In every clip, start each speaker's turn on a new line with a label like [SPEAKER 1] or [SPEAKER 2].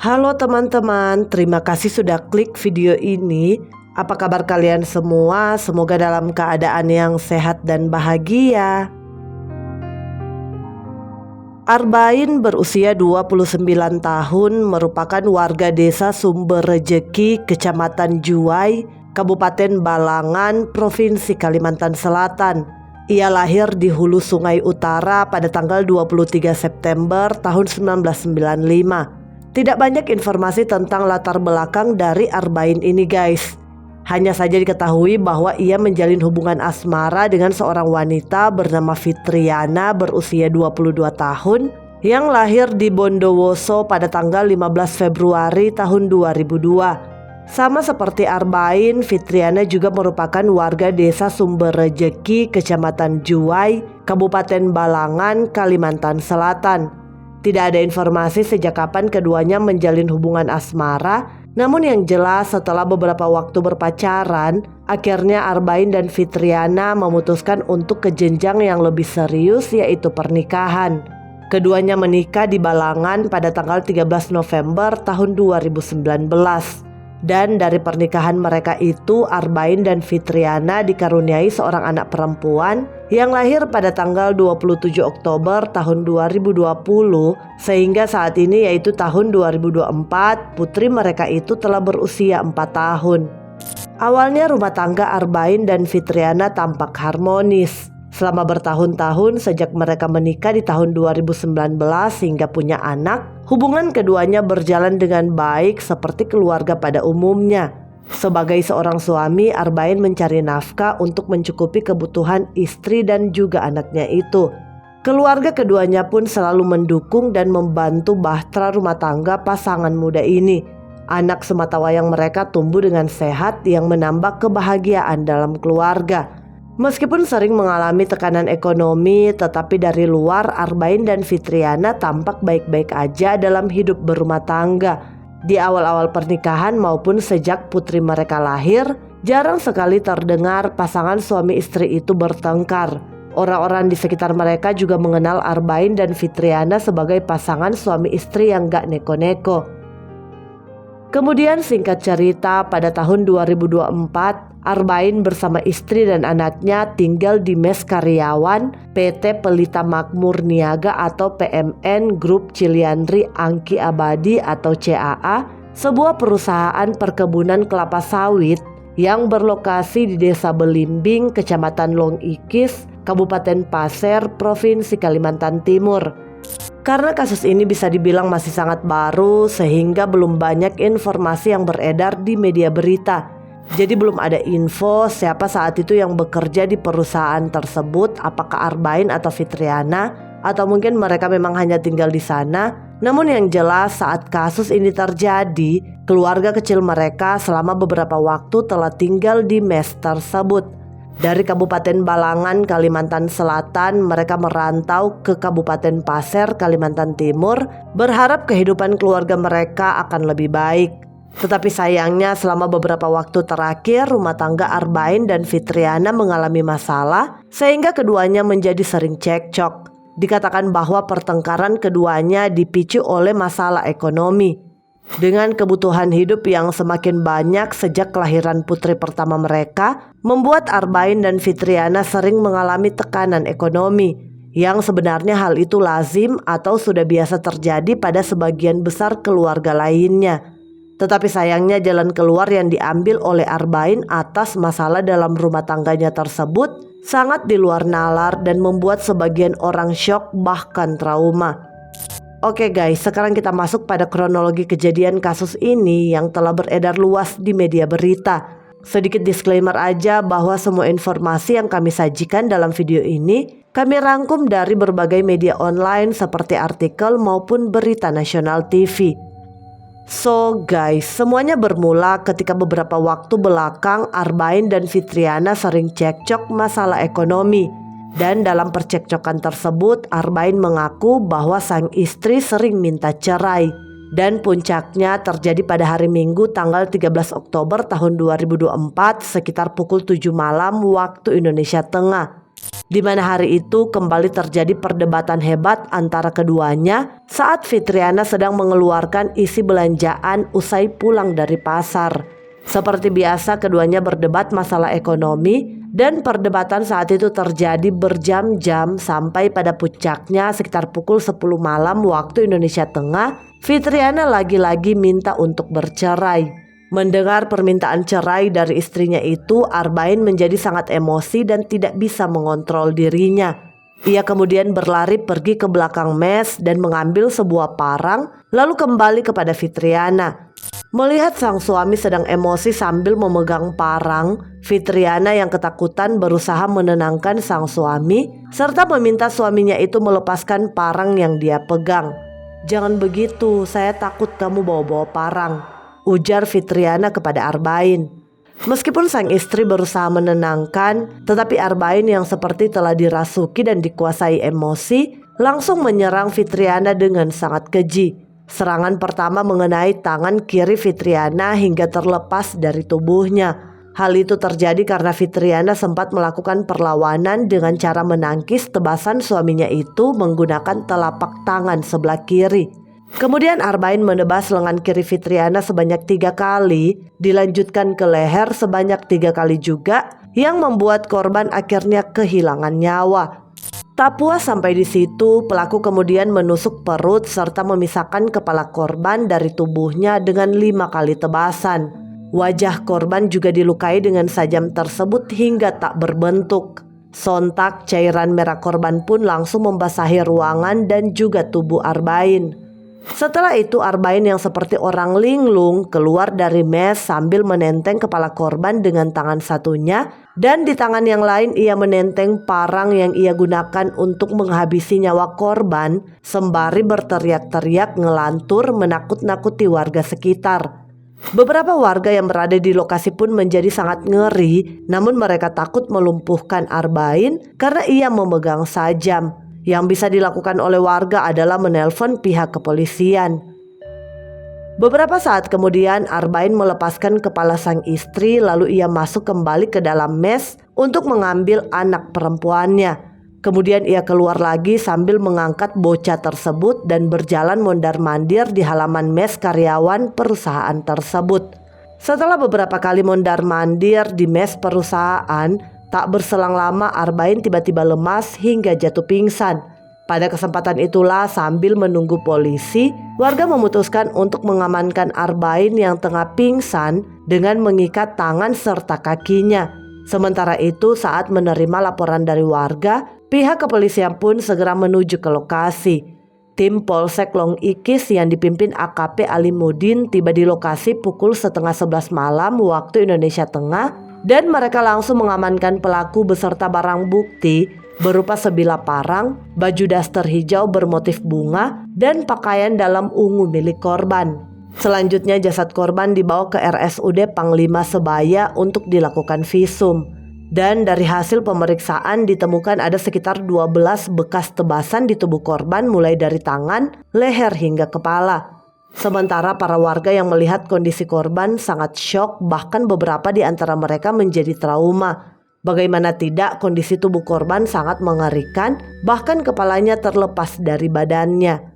[SPEAKER 1] Halo teman-teman, terima kasih sudah klik video ini. Apa kabar kalian semua? Semoga dalam keadaan yang sehat dan bahagia. Arbain berusia 29 tahun, merupakan warga desa Sumber Rejeki, Kecamatan Juwai, Kabupaten Balangan, Provinsi Kalimantan Selatan. Ia lahir di Hulu Sungai Utara pada tanggal 23 September tahun 1995. Tidak banyak informasi tentang latar belakang dari Arbain ini guys. Hanya saja diketahui bahwa ia menjalin hubungan asmara dengan seorang wanita bernama Fitriana berusia 22 tahun yang lahir di Bondowoso pada tanggal 15 Februari tahun 2002. Sama seperti Arbain, Fitriana juga merupakan warga desa Sumber Rejeki, Kecamatan Juwai, Kabupaten Balangan, Kalimantan Selatan. Tidak ada informasi sejak kapan keduanya menjalin hubungan asmara. Namun yang jelas setelah beberapa waktu berpacaran, akhirnya Arbain dan Fitriana memutuskan untuk ke jenjang yang lebih serius, yaitu pernikahan. Keduanya menikah di Balangan pada tanggal 13 November tahun 2019. Dan dari pernikahan mereka itu, Arbain dan Fitriana dikaruniai seorang anak perempuan yang lahir pada tanggal 27 Oktober tahun 2020, sehingga saat ini yaitu tahun 2024, putri mereka itu telah berusia 4 tahun. Awalnya rumah tangga Arbain dan Fitriana tampak harmonis. Selama bertahun-tahun sejak mereka menikah di tahun 2019 hingga punya anak, hubungan keduanya berjalan dengan baik seperti keluarga pada umumnya. Sebagai seorang suami, Arbain mencari nafkah untuk mencukupi kebutuhan istri dan juga anaknya itu. Keluarga keduanya pun selalu mendukung dan membantu bahtera rumah tangga pasangan muda ini. Anak sematawayang mereka tumbuh dengan sehat yang menambah kebahagiaan dalam keluarga. Meskipun sering mengalami tekanan ekonomi, tetapi dari luar Arbain dan Fitriana tampak baik-baik aja dalam hidup berumah tangga. Di awal-awal pernikahan maupun sejak putri mereka lahir, jarang sekali terdengar pasangan suami istri itu bertengkar. Orang-orang di sekitar mereka juga mengenal Arbain dan Fitriana sebagai pasangan suami istri yang gak neko-neko. Kemudian singkat cerita, pada tahun 2024, Arbain bersama istri dan anaknya tinggal di mes karyawan PT Pelita Makmur Niaga atau PMN Grup Ciliandri Angki Abadi atau CAA, sebuah perusahaan perkebunan kelapa sawit yang berlokasi di Desa Belimbing, Kecamatan Long Ikis, Kabupaten Pasir, Provinsi Kalimantan Timur. Karena kasus ini bisa dibilang masih sangat baru, sehingga belum banyak informasi yang beredar di media berita. Jadi belum ada info siapa saat itu yang bekerja di perusahaan tersebut, apakah Arbain atau Fitriana, atau mungkin mereka memang hanya tinggal di sana. Namun yang jelas saat kasus ini terjadi, keluarga kecil mereka selama beberapa waktu telah tinggal di mes tersebut. Dari Kabupaten Balangan, Kalimantan Selatan, mereka merantau ke Kabupaten Pasir, Kalimantan Timur, berharap kehidupan keluarga mereka akan lebih baik. Tetapi sayangnya selama beberapa waktu terakhir, rumah tangga Arbain dan Fitriana mengalami masalah, sehingga keduanya menjadi sering cekcok. Dikatakan bahwa pertengkaran keduanya dipicu oleh masalah ekonomi. Dengan kebutuhan hidup yang semakin banyak sejak kelahiran putri pertama mereka, membuat Arbain dan Fitriana sering mengalami tekanan ekonomi, yang sebenarnya hal itu lazim atau sudah biasa terjadi pada sebagian besar keluarga lainnya. Tetapi sayangnya jalan keluar yang diambil oleh Arbain atas masalah dalam rumah tangganya tersebut sangat di luar nalar dan membuat sebagian orang syok bahkan trauma. Oke guys, sekarang kita masuk pada kronologi kejadian kasus ini yang telah beredar luas di media berita. Sedikit disclaimer aja bahwa semua informasi yang kami sajikan dalam video ini kami rangkum dari berbagai media online seperti artikel maupun berita nasional TV. So guys, semuanya bermula ketika beberapa waktu belakang Arbain dan Fitriana sering cekcok masalah ekonomi. Dan dalam percekcokan tersebut, Arbain mengaku bahwa sang istri sering minta cerai. Dan puncaknya terjadi pada hari Minggu tanggal 13 Oktober tahun 2024 sekitar pukul 7 malam waktu Indonesia Tengah. di mana hari itu kembali terjadi perdebatan hebat antara keduanya saat Fitriana sedang mengeluarkan isi belanjaan usai pulang dari pasar. Seperti biasa, keduanya berdebat masalah ekonomi dan perdebatan saat itu terjadi berjam-jam sampai pada puncaknya sekitar pukul 10 malam waktu Indonesia Tengah, Fitriana lagi-lagi minta untuk bercerai. Mendengar permintaan cerai dari istrinya itu, Arbain menjadi sangat emosi dan tidak bisa mengontrol dirinya. Ia kemudian berlari pergi ke belakang mes dan mengambil sebuah parang, lalu kembali kepada Fitriana. Melihat sang suami sedang emosi sambil memegang parang, Fitriana yang ketakutan berusaha menenangkan sang suami, serta meminta suaminya itu melepaskan parang yang dia pegang. "Jangan begitu, saya takut kamu bawa-bawa parang," ujar Fitriana kepada Arbain. Meskipun sang istri berusaha menenangkan, tetapi Arbain yang seperti telah dirasuki dan dikuasai emosi langsung menyerang Fitriana dengan sangat keji. Serangan pertama mengenai tangan kiri Fitriana hingga terlepas dari tubuhnya. Hal itu terjadi karena Fitriana sempat melakukan perlawanan dengan cara menangkis tebasan suaminya itu menggunakan telapak tangan sebelah kiri. Kemudian Arbain menebas lengan kiri Fitriana sebanyak 3 kali, dilanjutkan ke leher sebanyak 3 kali juga, yang membuat korban akhirnya kehilangan nyawa. Tak puas sampai di situ, pelaku kemudian menusuk perut serta memisahkan kepala korban dari tubuhnya dengan 5 kali tebasan. Wajah korban juga dilukai dengan sajam tersebut hingga tak berbentuk. Sontak cairan merah korban pun langsung membasahi ruangan dan juga tubuh Arbain. Setelah itu Arbain yang seperti orang linglung keluar dari mes sambil menenteng kepala korban dengan tangan satunya, dan di tangan yang lain ia menenteng parang yang ia gunakan untuk menghabisi nyawa korban sembari berteriak-teriak ngelantur menakut-nakuti warga sekitar. Beberapa warga yang berada di lokasi pun menjadi sangat ngeri, namun mereka takut melumpuhkan Arbain karena ia memegang sajam. Yang bisa dilakukan oleh warga adalah menelpon pihak kepolisian. Beberapa saat kemudian Arbain melepaskan kepala sang istri, lalu ia masuk kembali ke dalam mes untuk mengambil anak perempuannya. Kemudian ia keluar lagi sambil mengangkat bocah tersebut dan berjalan mondar-mandir di halaman mes karyawan perusahaan tersebut. Setelah beberapa kali mondar-mandir di mes perusahaan, tak berselang lama Arbain tiba-tiba lemas hingga jatuh pingsan. Pada kesempatan itulah sambil menunggu polisi, warga memutuskan untuk mengamankan Arbain yang tengah pingsan dengan mengikat tangan serta kakinya. Sementara itu saat menerima laporan dari warga, pihak kepolisian pun segera menuju ke lokasi. Tim Polsek Long Ikis yang dipimpin AKP Alimudin tiba di lokasi pukul 10:30 malam waktu Indonesia Tengah, dan mereka langsung mengamankan pelaku beserta barang bukti berupa sebilah parang, baju daster hijau bermotif bunga, dan pakaian dalam ungu milik korban. Selanjutnya jasad korban dibawa ke RSUD Panglima Sebaya untuk dilakukan visum. Dan dari hasil pemeriksaan ditemukan ada sekitar 12 bekas tebasan di tubuh korban mulai dari tangan, leher hingga kepala. Sementara para warga yang melihat kondisi korban sangat syok, bahkan beberapa di antara mereka menjadi trauma. Bagaimana tidak, kondisi tubuh korban sangat mengerikan, bahkan kepalanya terlepas dari badannya.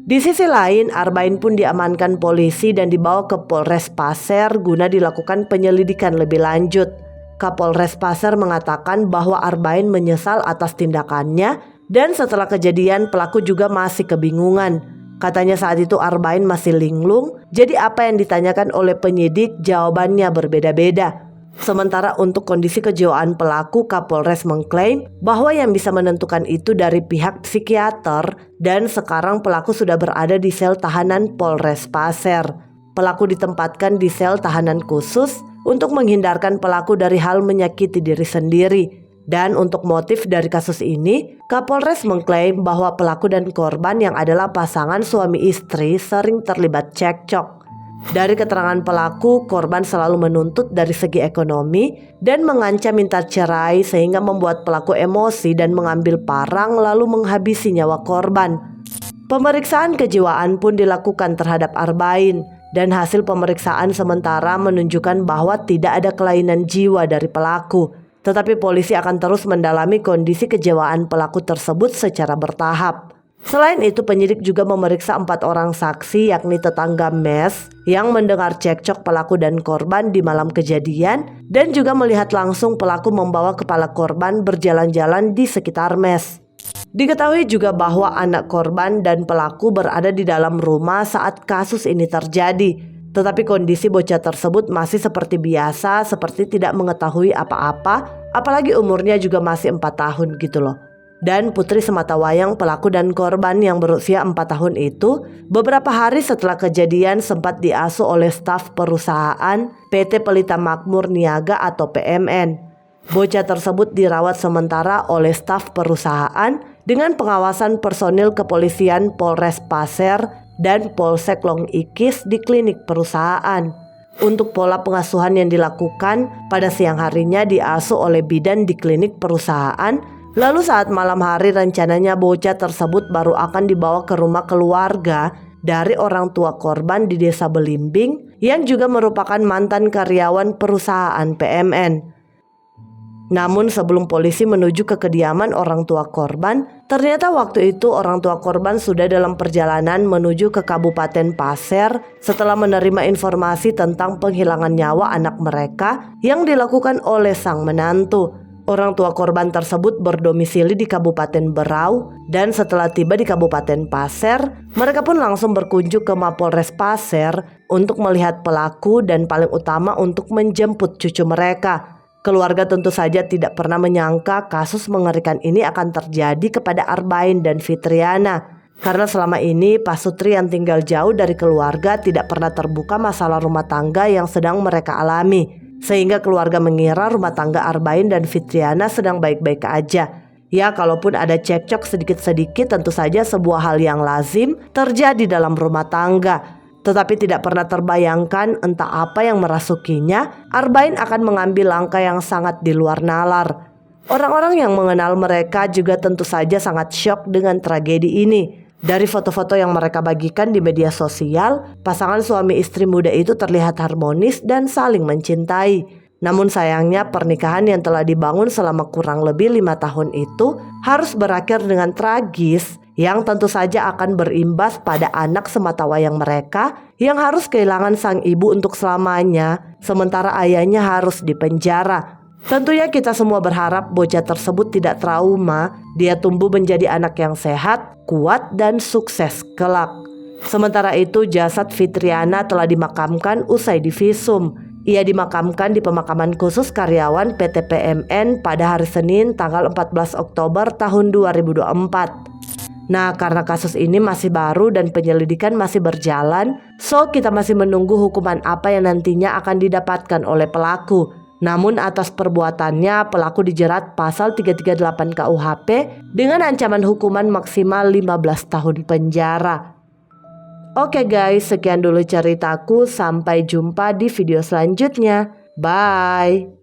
[SPEAKER 1] Di sisi lain, Arbain pun diamankan polisi dan dibawa ke Polres Pasir guna dilakukan penyelidikan lebih lanjut. Kapolres Pasir mengatakan bahwa Arbain menyesal atas tindakannya, dan setelah kejadian pelaku juga masih kebingungan. Katanya saat itu Arbain masih linglung, jadi apa yang ditanyakan oleh penyidik jawabannya berbeda-beda. Sementara untuk kondisi kejiwaan pelaku, Kapolres mengklaim bahwa yang bisa menentukan itu dari pihak psikiater, dan sekarang pelaku sudah berada di sel tahanan Polres Pasir. Pelaku ditempatkan di sel tahanan khusus untuk menghindarkan pelaku dari hal menyakiti diri sendiri. Dan untuk motif dari kasus ini, Kapolres mengklaim bahwa pelaku dan korban yang adalah pasangan suami istri sering terlibat cekcok. Dari keterangan pelaku, korban selalu menuntut dari segi ekonomi dan mengancam minta cerai sehingga membuat pelaku emosi dan mengambil parang lalu menghabisi nyawa korban. Pemeriksaan kejiwaan pun dilakukan terhadap Arbain, dan hasil pemeriksaan sementara menunjukkan bahwa tidak ada kelainan jiwa dari pelaku. Tetapi polisi akan terus mendalami kondisi kejiwaan pelaku tersebut secara bertahap. Selain itu, penyidik juga memeriksa 4 orang saksi, yakni tetangga mes yang mendengar cekcok pelaku dan korban di malam kejadian dan juga melihat langsung pelaku membawa kepala korban berjalan-jalan di sekitar mes. Diketahui juga bahwa anak korban dan pelaku berada di dalam rumah saat kasus ini terjadi. Tetapi kondisi bocah tersebut masih seperti biasa, seperti tidak mengetahui apa-apa, apalagi umurnya juga masih 4 tahun gitu loh. Dan Putri Sematawayang, pelaku dan korban yang berusia 4 tahun itu, beberapa hari setelah kejadian sempat diasuh oleh staf perusahaan PT Pelita Makmur Niaga atau PMN. Bocah tersebut dirawat sementara oleh staf perusahaan dengan pengawasan personil kepolisian Polres Pasir dan Polsek Long Ikis di klinik perusahaan. Untuk pola pengasuhan yang dilakukan, pada siang harinya diasuh oleh bidan di klinik perusahaan. Lalu saat malam hari rencananya bocah tersebut baru akan dibawa ke rumah keluarga dari orang tua korban di Desa Belimbing yang juga merupakan mantan karyawan perusahaan PMN. Namun sebelum polisi menuju ke kediaman orang tua korban, ternyata waktu itu orang tua korban sudah dalam perjalanan menuju ke Kabupaten Pasir setelah menerima informasi tentang penghilangan nyawa anak mereka yang dilakukan oleh sang menantu. Orang tua korban tersebut berdomisili di Kabupaten Berau dan setelah tiba di Kabupaten Pasir, mereka pun langsung berkunjung ke Mapolres Pasir untuk melihat pelaku dan paling utama untuk menjemput cucu mereka. Keluarga tentu saja tidak pernah menyangka kasus mengerikan ini akan terjadi kepada Arbain dan Fitriana. Karena selama ini Pak Sutri yang tinggal jauh dari keluarga tidak pernah terbuka masalah rumah tangga yang sedang mereka alami. Sehingga keluarga mengira rumah tangga Arbain dan Fitriana sedang baik-baik aja. Ya, kalaupun ada cekcok sedikit-sedikit tentu saja sebuah hal yang lazim terjadi dalam rumah tangga. Tetapi tidak pernah terbayangkan entah apa yang merasukinya, Arbain akan mengambil langkah yang sangat di luar nalar. Orang-orang yang mengenal mereka juga tentu saja sangat syok dengan tragedi ini. Dari foto-foto yang mereka bagikan di media sosial, pasangan suami istri muda itu terlihat harmonis dan saling mencintai. Namun sayangnya pernikahan yang telah dibangun selama kurang lebih 5 tahun itu harus berakhir dengan tragis yang tentu saja akan berimbas pada anak sematawayang mereka yang harus kehilangan sang ibu untuk selamanya, sementara ayahnya harus dipenjara. Tentunya kita semua berharap bocah tersebut tidak trauma, dia tumbuh menjadi anak yang sehat, kuat, dan sukses kelak. Sementara itu jasad Fitriana telah dimakamkan usai divisum. Ia dimakamkan di pemakaman khusus karyawan PT PMN pada hari Senin tanggal 14 Oktober tahun 2024. Nah, karena kasus ini masih baru dan penyelidikan masih berjalan, so kita masih menunggu hukuman apa yang nantinya akan didapatkan oleh pelaku. Namun atas perbuatannya pelaku dijerat pasal 338 KUHP dengan ancaman hukuman maksimal 15 tahun penjara. Oke guys, sekian dulu ceritaku. Sampai jumpa di video selanjutnya. Bye.